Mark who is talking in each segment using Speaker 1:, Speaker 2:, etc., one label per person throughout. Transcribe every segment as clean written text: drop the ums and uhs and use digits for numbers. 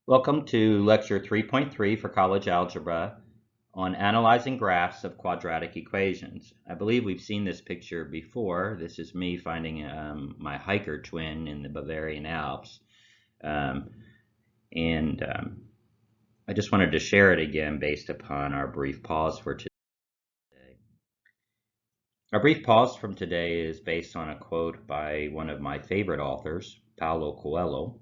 Speaker 1: Welcome to Lecture 3.3 for College Algebra on Analyzing Graphs of Quadratic Equations. I believe we've seen this picture before. This is me finding my hiker twin in the Bavarian Alps. Um, and I just wanted to share it again based upon our brief pause for today. Our brief pause from today is based on a quote by one of my favorite authors, Paulo Coelho.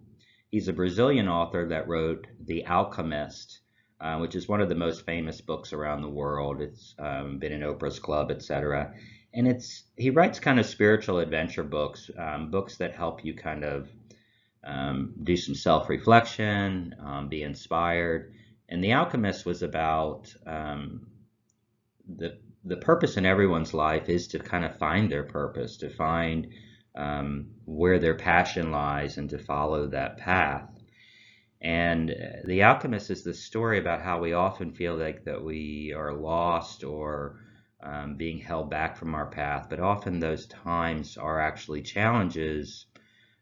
Speaker 1: He's a Brazilian author that wrote The Alchemist, which is one of the most famous books around the world. It's been in Oprah's Club, etc. And he writes kind of spiritual adventure books, books that help you kind of do some self-reflection, be inspired. And The Alchemist was about the purpose in everyone's life is to kind of find their purpose, to find where their passion lies and to follow that path. And The Alchemist is the story about how we often feel like that we are lost or being held back from our path, but often those times are actually challenges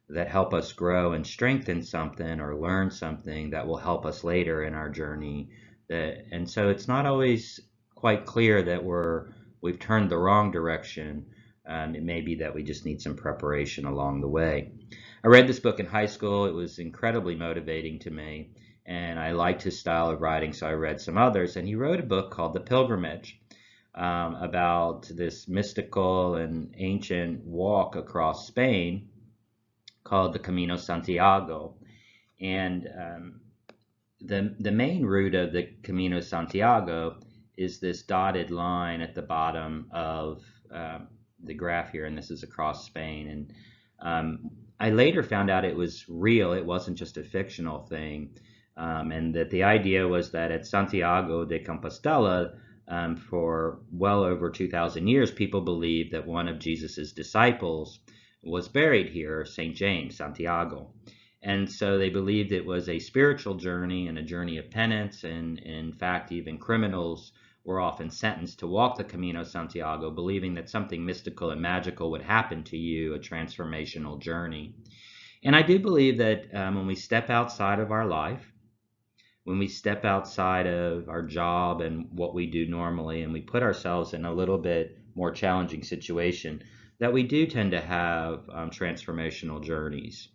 Speaker 1: that help us grow and strengthen something or learn something that will help us later in our journey. And so it's not always quite clear that we've turned the wrong direction. It may be that we just need some preparation along the way. I read this book in high school. It was incredibly motivating to me, and I liked his style of writing, so I read some others. And he wrote a book called The Pilgrimage, about this mystical and ancient walk across Spain called the Camino Santiago. And the main route of the Camino Santiago is this dotted line at the bottom of the graph here, and this is across Spain. And I later found out it was real. It wasn't just a fictional thing, and that the idea was that at Santiago de Compostela, for well over 2,000 years, people believed that one of Jesus's disciples was buried here, St. James, Santiago. And so they believed it was a spiritual journey and a journey of penance. And in fact, even criminals were often sentenced to walk the Camino Santiago, believing that something mystical and magical would happen to you, a transformational journey. And I do believe that when we step outside of our life, when we step outside of our job and what we do normally, and we put ourselves in a little bit more challenging situation, that we do tend to have transformational journeys.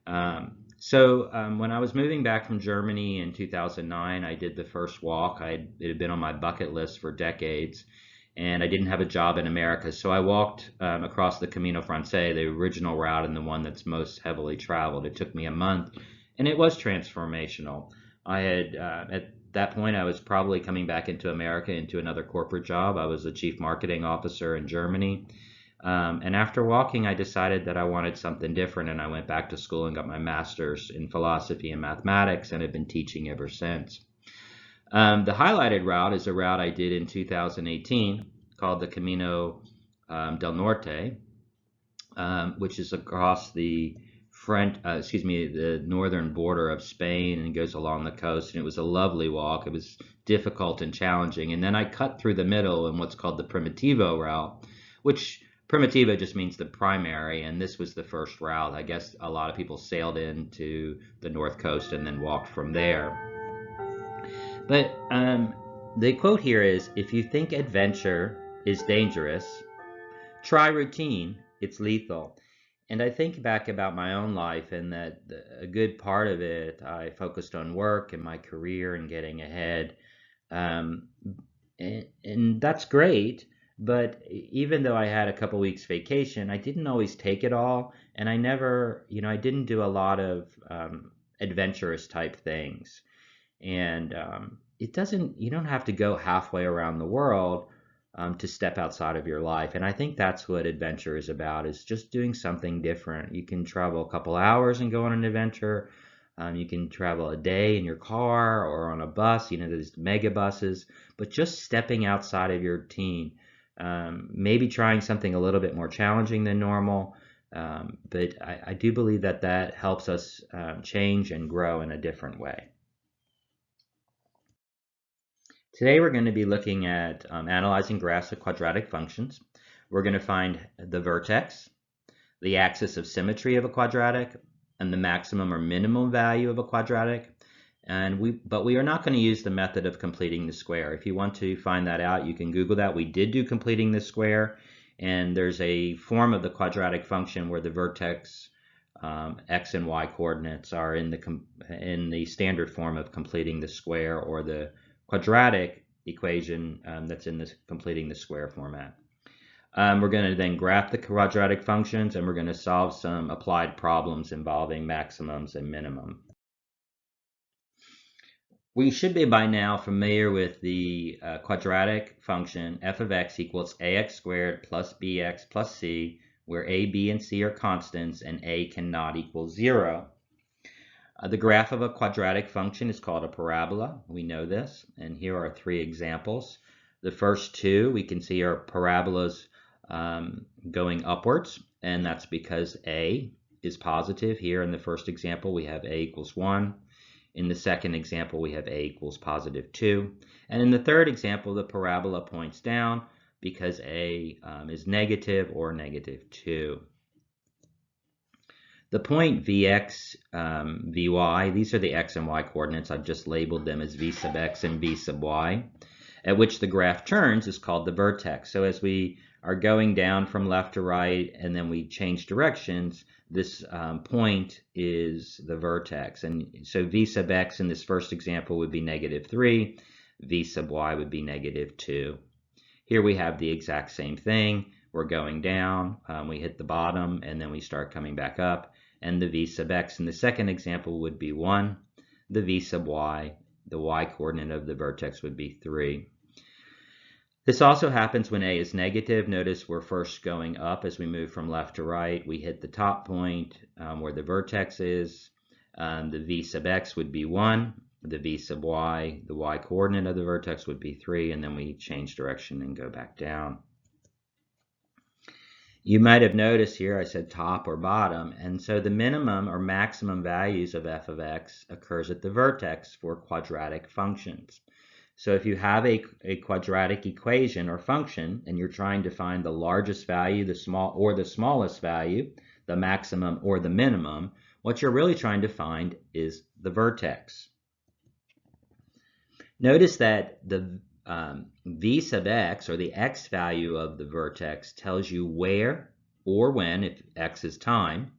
Speaker 1: When I was moving back from Germany in 2009, I did the first walk. It had been on my bucket list for decades, and I didn't have a job in America. So I walked across the Camino Francés, the original route and the one that's most heavily traveled. It took me a month, and it was transformational. At that point, I was probably coming back into America, into another corporate job. I was the chief marketing officer in Germany. And after walking, I decided that I wanted something different, and I went back to school and got my master's in philosophy and mathematics, and have been teaching ever since. The highlighted route is a route I did in 2018 called the Camino del Norte, which is across the the northern border of Spain and goes along the coast. And it was a lovely walk. It was difficult and challenging. And then I cut through the middle in what's called the Primitivo route, which Primitiva just means the primary, and this was the first route. I guess a lot of people sailed into the north coast and then walked from there. But the quote here is, if you think adventure is dangerous, try routine, it's lethal. And I think back about my own life, and that a good part of it, I focused on work and my career and getting ahead. Um, and that's great. But even though I had a couple weeks vacation, I didn't always take it all. And I never, I didn't do a lot of adventurous type things. And you don't have to go halfway around the world to step outside of your life. And I think that's what adventure is about, is just doing something different. You can travel a couple hours and go on an adventure. You can travel a day in your car or on a bus, there's mega buses, but just stepping outside of your routine, maybe trying something a little bit more challenging than normal. But I do believe that that helps us change and grow in a different way. Today we're going to be looking at analyzing graphs of quadratic functions. We're going to find the vertex, the axis of symmetry of a quadratic, and the maximum or minimum value of a quadratic. But we are not going to use the method of completing the square. If you want to find that out, you can Google that. We did do completing the square, and there's a form of the quadratic function where the vertex x and y coordinates are in the standard form of completing the square, or the quadratic equation that's in this completing the square format. We're going to then graph the quadratic functions, and we're going to solve some applied problems involving maximums and minimum. We should be by now familiar with the quadratic function f of x equals ax squared plus bx plus c, where a, b, and c are constants and a cannot equal 0. The graph of a quadratic function is called a parabola. We know this, and here are 3 examples. The first 2 we can see are parabolas going upwards, and that's because a is positive. Here in the first example we have a equals 1. In the second example we have a equals positive 2. And in the third example the parabola points down because a is negative or negative 2. The point Vx, Vy, these are the x and y coordinates. I've just labeled them as V sub x and V sub y, at which the graph turns, is called the vertex. So as we are going down from left to right and then we change directions, this point is the vertex. And so V sub x in this first example would be negative 3, V sub y would be negative 2. Here we have the exact same thing. We're going down, we hit the bottom, and then we start coming back up. And the V sub x in the second example would be 1. The V sub y, the y coordinate of the vertex, would be 3. This also happens when a is negative. Notice we're first going up as we move from left to right. We hit the top point where the vertex is. The V sub x would be 1. The V sub y, the y coordinate of the vertex, would be 3. And then we change direction and go back down. You might have noticed here I said top or bottom, and so the minimum or maximum values of f of x occurs at the vertex for quadratic functions. So if you have a quadratic equation or function and you're trying to find the largest value, the smallest value, the maximum or the minimum, what you're really trying to find is the vertex. Notice that the V sub x, or the x value of the vertex, tells you where or when, if x is time,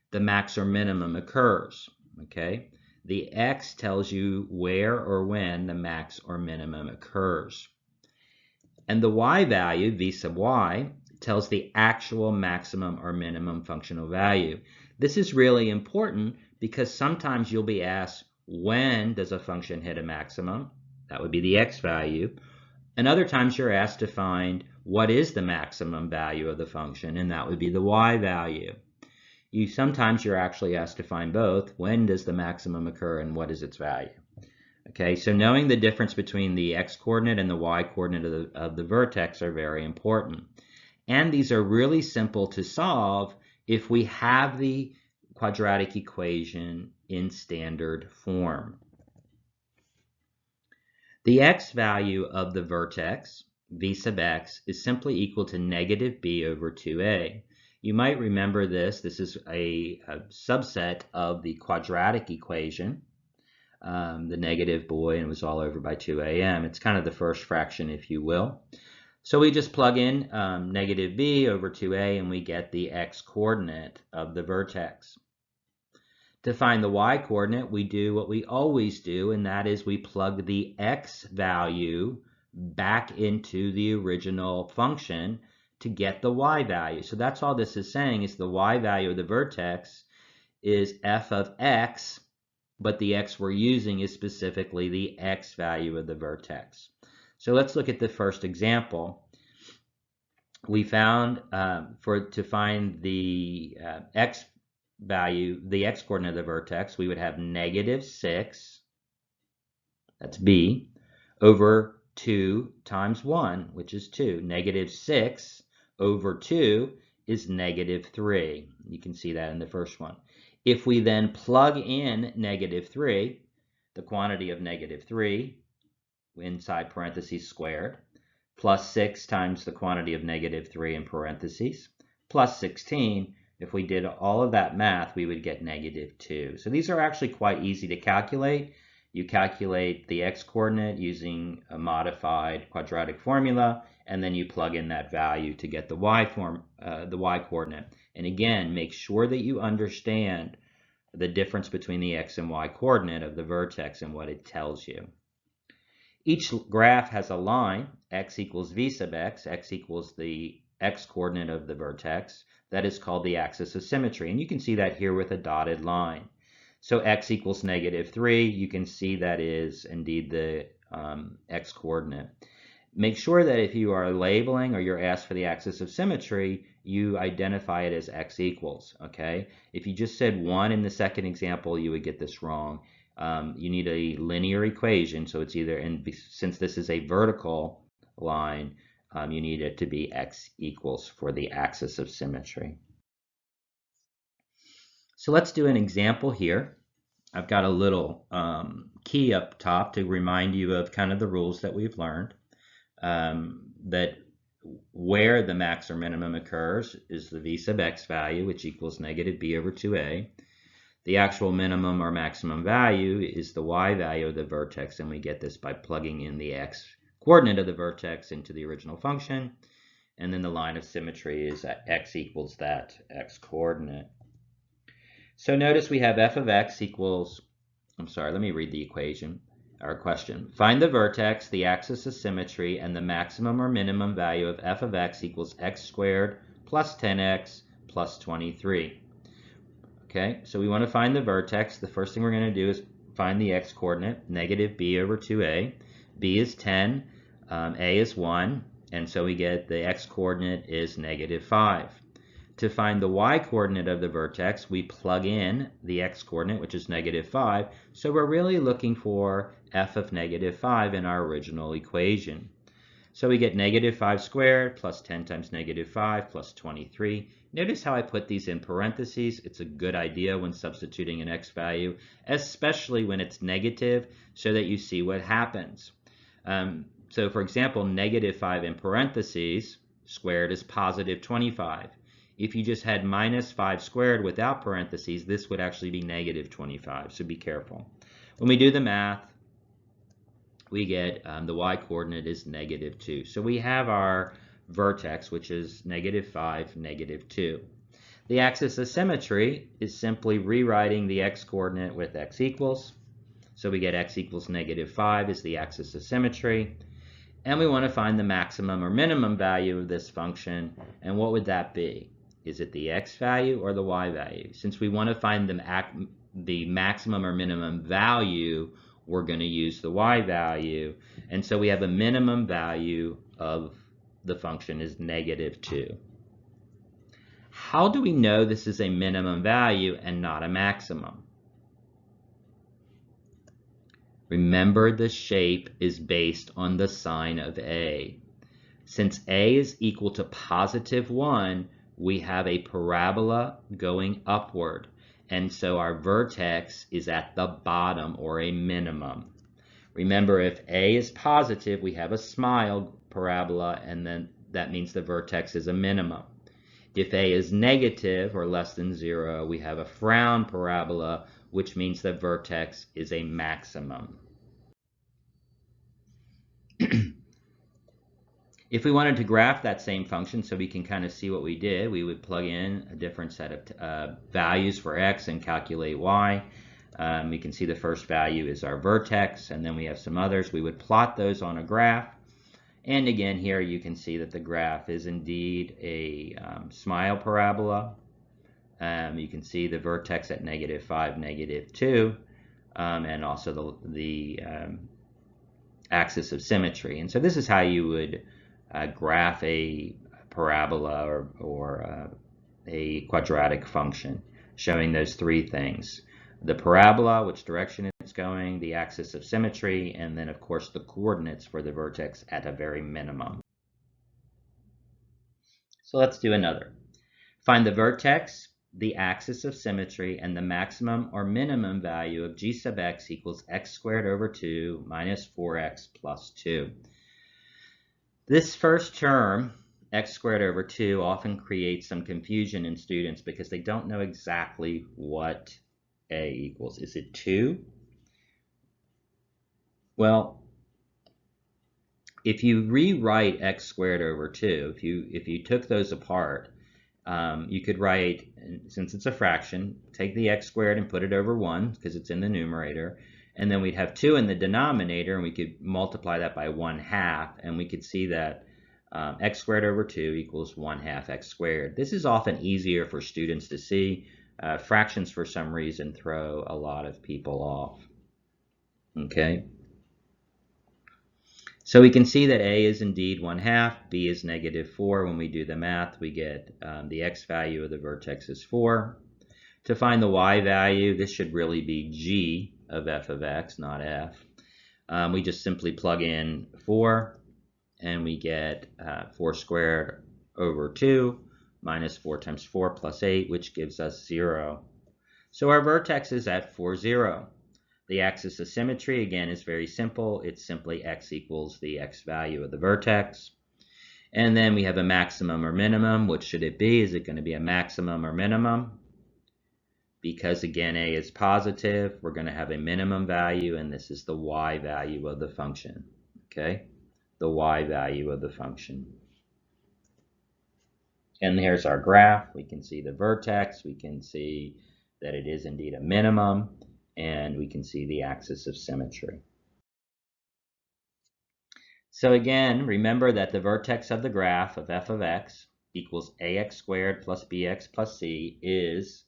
Speaker 1: the max or minimum occurs. Okay? The x tells you where or when the max or minimum occurs. And the y value, V sub y, tells the actual maximum or minimum functional value. This is really important because sometimes you'll be asked, when does a function hit a maximum? That would be the x value. And other times you're asked to find what is the maximum value of the function, and that would be the y value. Sometimes you're actually asked to find both. When does the maximum occur and what is its value? Okay, so knowing the difference between the x coordinate and the y coordinate of the vertex are very important. And these are really simple to solve if we have the quadratic equation in standard form. The x value of the vertex, V sub x, is simply equal to negative b over 2a. You might remember this. This is a subset of the quadratic equation, the negative boy, and it was all over by 2am. It's kind of the first fraction, if you will. So we just plug in negative b over 2a, and we get the x coordinate of the vertex. To find the y coordinate, we do what we always do, and that is we plug the x value back into the original function to get the y value. So that's all this is saying, is the y value of the vertex is f of x, but the x we're using is specifically the x value of the vertex. So let's look at the first example. We found to find the x value, the x coordinate of the vertex, we would have negative 6, that's b, over 2 times 1, which is 2. Negative 6 over 2 is negative 3. You can see that in the first one. If we then plug in negative 3, the quantity of negative 3, inside parentheses squared, plus 6 times the quantity of negative 3 in parentheses, plus 16, if we did all of that math, we would get negative 2. So these are actually quite easy to calculate. You calculate the x-coordinate using a modified quadratic formula, and then you plug in that value to get the y-coordinate. And again, make sure that you understand the difference between the x and y coordinate of the vertex and what it tells you. Each graph has a line, x equals v sub x equals the x-coordinate of the vertex. That is called the axis of symmetry, and you can see that here with a dotted line. So x equals -3, you can see that is indeed the x-coordinate. Make sure that if you are labeling or you're asked for the axis of symmetry, you identify it as x equals, okay? If you just said 1 in the second example, you would get this wrong. You need a linear equation, so it's either, and since this is a vertical line, you need it to be x equals for the axis of symmetry. So let's do an example here. I've got a little key up top to remind you of kind of the rules that we've learned. That where the max or minimum occurs is the v sub x value, which equals -b/2a. The actual minimum or maximum value is the y value of the vertex, and we get this by plugging in the x coordinate of the vertex into the original function. And then the line of symmetry is that x equals that x coordinate. So notice we have f of x equals, let me read the equation, our question. Find the vertex, the axis of symmetry, and the maximum or minimum value of f of x equals x squared plus 10x plus 23. Okay, so we want to find the vertex. The first thing we're going to do is find the x coordinate, -b/2a. b is 10, a is 1, and so we get the x coordinate is -5. To find the y coordinate of the vertex, we plug in the x coordinate, which is -5. So we're really looking for f of -5 in our original equation. So we get -5 squared plus 10 times -5 plus 23. Notice how I put these in parentheses. It's a good idea when substituting an x value, especially when it's negative, so that you see what happens. So for example, -5 in parentheses squared is +25. If you just had -5 squared without parentheses, this would actually be -25, so be careful. When we do the math, we get the y coordinate is -2. So we have our vertex, which is -5, -2. The axis of symmetry is simply rewriting the x coordinate with x equals. So we get x equals -5 is the axis of symmetry. And we want to find the maximum or minimum value of this function. And what would that be? Is it the x value or the y value? Since we want to find the maximum or minimum value, we're going to use the y value. And so we have a minimum value of the function is -2. How do we know this is a minimum value and not a maximum? Remember, the shape is based on the sign of a. Since a is equal to +1, we have a parabola going upward, and so our vertex is at the bottom, or a minimum. Remember, if a is positive, we have a smile parabola, and then that means the vertex is a minimum. If a is negative, or less than 0, we have a frown parabola, which means the vertex is a maximum. If we wanted to graph that same function so we can kind of see what we did, we would plug in a different set of values for x and calculate y. We can see the first value is our vertex, and then we have some others. We would plot those on a graph. And again, here you can see that the graph is indeed a smile parabola. You can see the vertex at -5, -2, and also the axis of symmetry. And so this is how you would graph a parabola or a quadratic function, showing those three things: the parabola, which direction it's going, the axis of symmetry, and then of course the coordinates for the vertex at a very minimum. So let's do another. Find the vertex, the axis of symmetry, and the maximum or minimum value of g sub x equals x squared over 2 minus 4x plus 2. This first term, x squared over 2, often creates some confusion in students because they don't know exactly what a equals. Is it 2? Well, if you rewrite x squared over 2, if you took those apart, you could write, since it's a fraction, take the x squared and put it over 1 because it's in the numerator, and then we'd have 2 in the denominator, and we could multiply that by 1/2, and we could see that x squared over 2 equals 1/2 x squared. This is often easier for students to see. Fractions, for some reason, throw a lot of people off. Okay? So we can see that a is indeed 1/2, b is -4. When we do the math, we get the x value of the vertex is 4. To find the y value, this should really be g of f of x, not f. We just simply plug in 4, and we get 4 squared over 2 minus 4 times 4 plus 8, which gives us 0. So our vertex is at 4, 0. The axis of symmetry, again, is very simple. It's simply x equals the x value of the vertex. And then we have a maximum or minimum. What should it be? Is it going to be a maximum or minimum? Because, again, a is positive, we're going to have a minimum value, and this is the y value of the function. Okay? The y value of the function. And here's our graph. We can see the vertex. We can see that it is indeed a minimum. And we can see the axis of symmetry. So again, remember that the vertex of the graph of f of x equals ax squared plus bx plus c is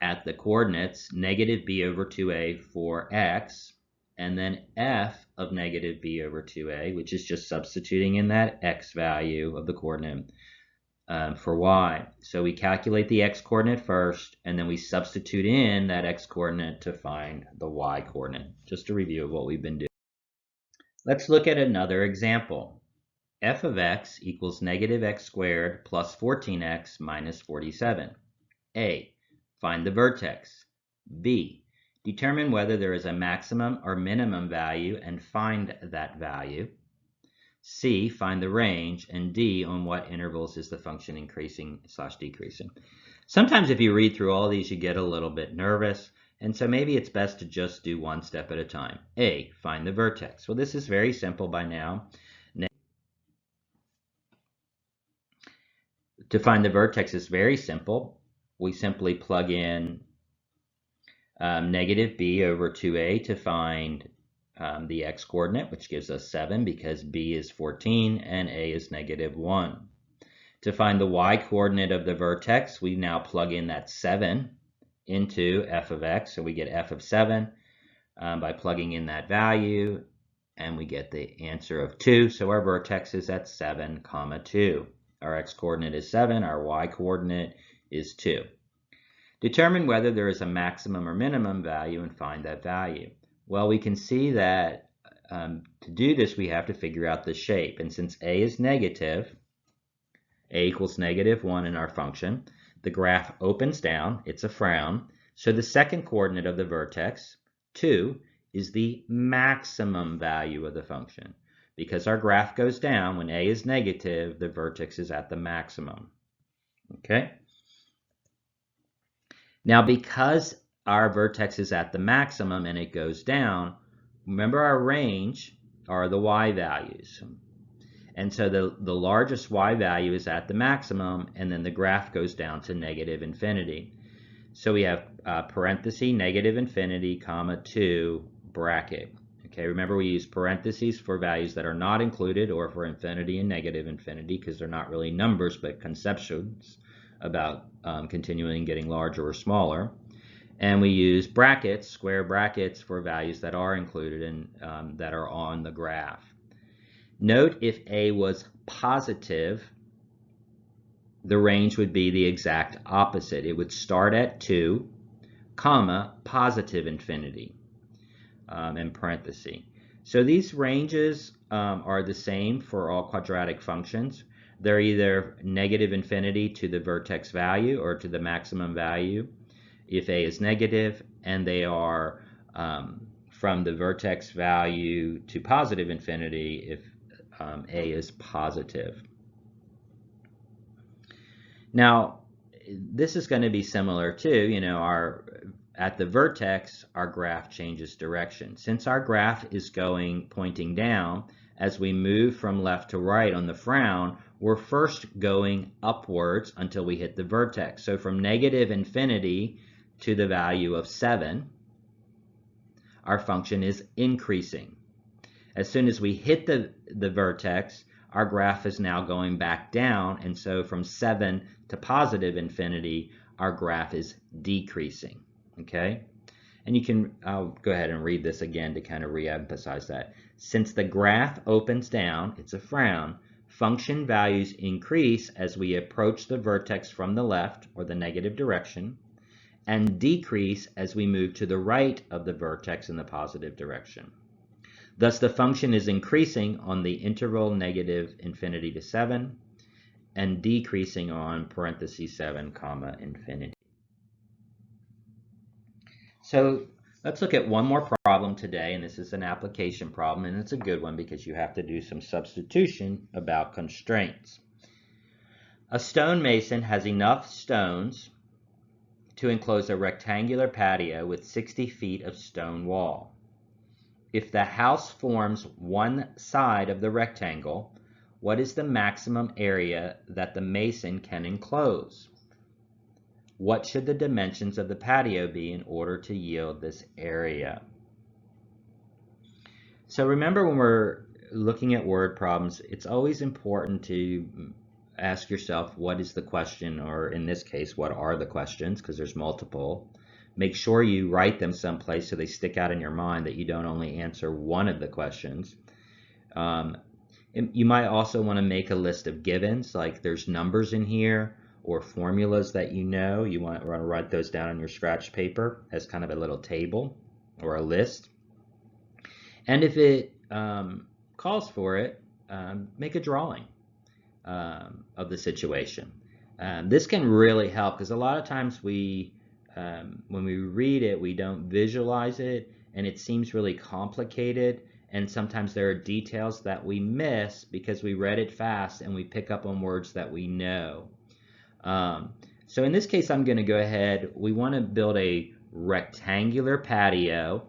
Speaker 1: at the coordinates -b over 2a for x, and then f of -b over 2a, which is just substituting in that x value of the coordinate for y. So we calculate the x coordinate first, and then we substitute in that x coordinate to find the y coordinate. Just a review of what we've been doing. Let's look at another example. F of x equals -x squared plus 14x minus 47. A. Find the vertex. B. Determine whether there is a maximum or minimum value and find that value. C, find the range, and D, on what intervals is the function increasing/decreasing. Sometimes if you read through all these, you get a little bit nervous, and so maybe it's best to just do one step at a time. A, find the vertex. Well, this is very simple by now. To find the vertex is very simple. We simply plug in -b over 2a to find the x coordinate, which gives us 7 because b is 14 and a is -1. To find the y coordinate of the vertex, we now plug in that 7 into f of x, so we get f of 7 by plugging in that value, and we get the answer of 2. So our vertex is at 7, 2. Our x coordinate is 7, our y coordinate is 2. Determine whether there is a maximum or minimum value and find that value. Well, we can see that to do this, we have to figure out the shape. And since a is negative, a equals -1 in our function, the graph opens down, it's a frown. So the second coordinate of the vertex, 2, is the maximum value of the function. Because our graph goes down, when a is negative, the vertex is at the maximum. Okay? Now, because our vertex is at the maximum and it goes down, remember our range are the y values. And so the largest y value is at the maximum, and then the graph goes down to -infinity. So we have parenthesis, -infinity, comma, 2, bracket. Okay, remember we use parentheses for values that are not included, or for infinity and -infinity, because they're not really numbers but conceptions about continuing getting larger or smaller. And we use brackets, square brackets, for values that are included and that are on the graph. Note, if a was positive, the range would be the exact opposite. It would start at 2, comma, positive infinity, in parentheses. So these ranges are the same for all quadratic functions. They're either -infinity to the vertex value or to the maximum value if a is negative, and they are from the vertex value to positive infinity if a is positive. Now, this is going to be similar too. Our at the vertex, our graph changes direction. Since our graph is pointing down, as we move from left to right on the frown, we're first going upwards until we hit the vertex. So from negative infinity to the value of 7, our function is increasing. As soon as we hit the vertex, our graph is now going back down, and so from 7 to positive infinity, our graph is decreasing. Okay? And I'll go ahead and read this again to kind of re-emphasize that. Since the graph opens down, it's a frown, function values increase as we approach the vertex from the left, or the negative direction, and decrease as we move to the right of the vertex in the positive direction. Thus, the function is increasing on the interval negative infinity to 7 and decreasing on parentheses 7 comma infinity. So let's look at one more problem today, and this is an application problem, and it's a good one because you have to do some substitution about constraints. A stonemason has enough stones to enclose a rectangular patio with 60 feet of stone wall. If the house forms one side of the rectangle, what is the maximum area that the mason can enclose? What should the dimensions of the patio be in order to yield this area? So remember, when we're looking at word problems, it's always important to ask yourself, what is the question? Or in this case, what are the questions? Because there's multiple. Make sure you write them someplace so they stick out in your mind, that you don't only answer one of the questions. You might also want to make a list of givens, like there's numbers in here or formulas that you know. You want to write those down on your scratch paper as kind of a little table or a list. And if it calls for it, make a drawing of the situation. This can really help, because a lot of times when we read it, we don't visualize it, and it seems really complicated, and sometimes there are details that we miss because we read it fast and we pick up on words that we know. So in this case, I'm going to go ahead. We want to build a rectangular patio,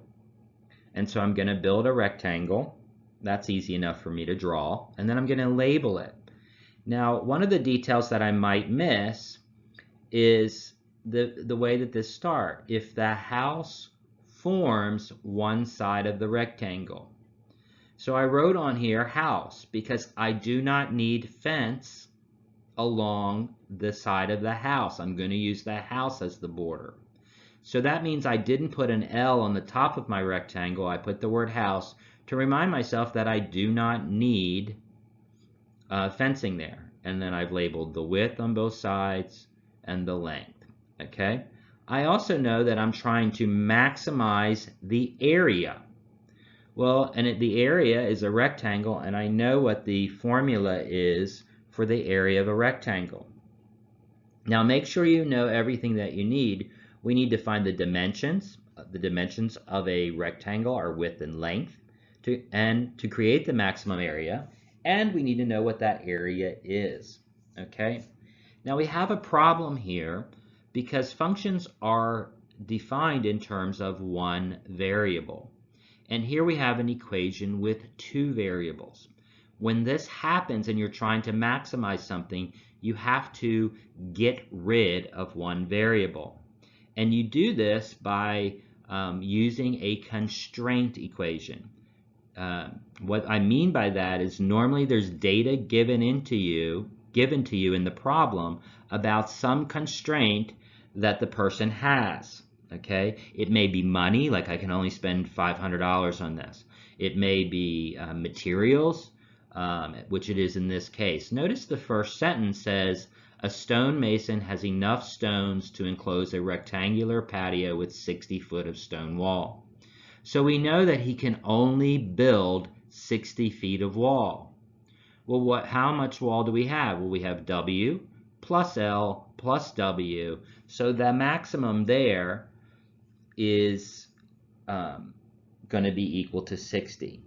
Speaker 1: and so I'm going to build a rectangle. That's easy enough for me to draw, and then I'm going to label it. Now, one of the details that I might miss is the way that this starts. If the house forms one side of the rectangle. So I wrote on here house, because I do not need fence along the side of the house. I'm going to use the house as the border. So that means I didn't put an L on the top of my rectangle. I put the word house to remind myself that I do not need fencing there. And then I've labeled the width on both sides and the length. Okay? I also know that I'm trying to maximize the area. Well, and the area is a rectangle, and I know what the formula is for the area of a rectangle. Now make sure you know everything that you need. We need to find the dimensions. The dimensions of a rectangle are width and length, to create the maximum area, and we need to know what that area is. Okay? Now we have a problem here because functions are defined in terms of one variable. And here we have an equation with two variables. When this happens and you're trying to maximize something, you have to get rid of one variable. And you do this by using a constraint equation. What I mean by that is, normally there's data given to you in the problem about some constraint that the person has. Okay, it may be money, like I can only spend $500 on this. It may be materials, which it is in this case. Notice the first sentence says, a stonemason has enough stones to enclose a rectangular patio with 60 foot of stone wall. So we know that he can only build 60 feet of wall. Well, how much wall do we have? Well, we have W plus L plus W. So the maximum there is going to be equal to 60.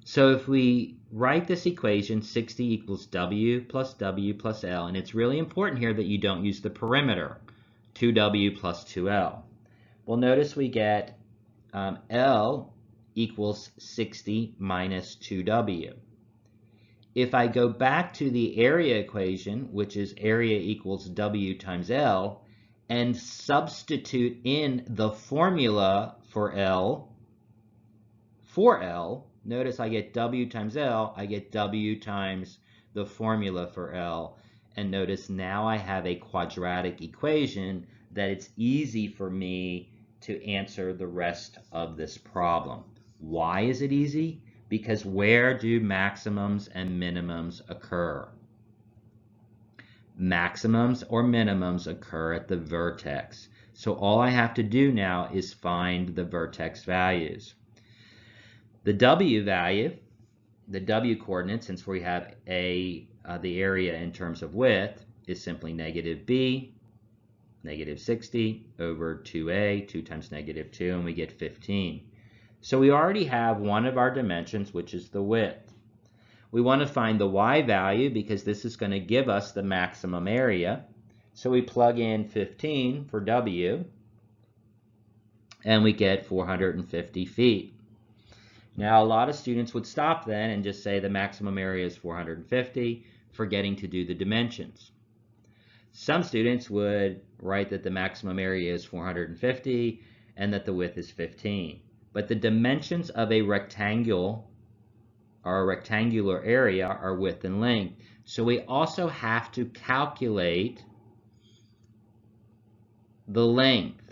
Speaker 1: So if we write this equation, 60 equals W plus L, and it's really important here that you don't use the perimeter. 2W plus 2L. Well, notice we get L equals 60 minus 2W. If I go back to the area equation, which is area equals W times L, and substitute in the formula for L, notice I get W times L, I get W times the formula for L. And notice now I have a quadratic equation that it's easy for me to answer the rest of this problem. Why is it easy? Because where do maximums and minimums occur? Maximums or minimums occur at the vertex. So all I have to do now is find the vertex values. The W value, the W coordinate, since we have the area in terms of width, is simply negative b, negative 60 over 2a, 2 times negative 2, and we get 15. So we already have one of our dimensions, which is the width. We want to find the y value because this is going to give us the maximum area. So we plug in 15 for W, and we get 450 feet. Now, a lot of students would stop then and just say the maximum area is 450, forgetting to do the dimensions. Some students would write that the maximum area is 450 and that the width is 15. But the dimensions of a rectangle or a rectangular area are width and length. So we also have to calculate the length.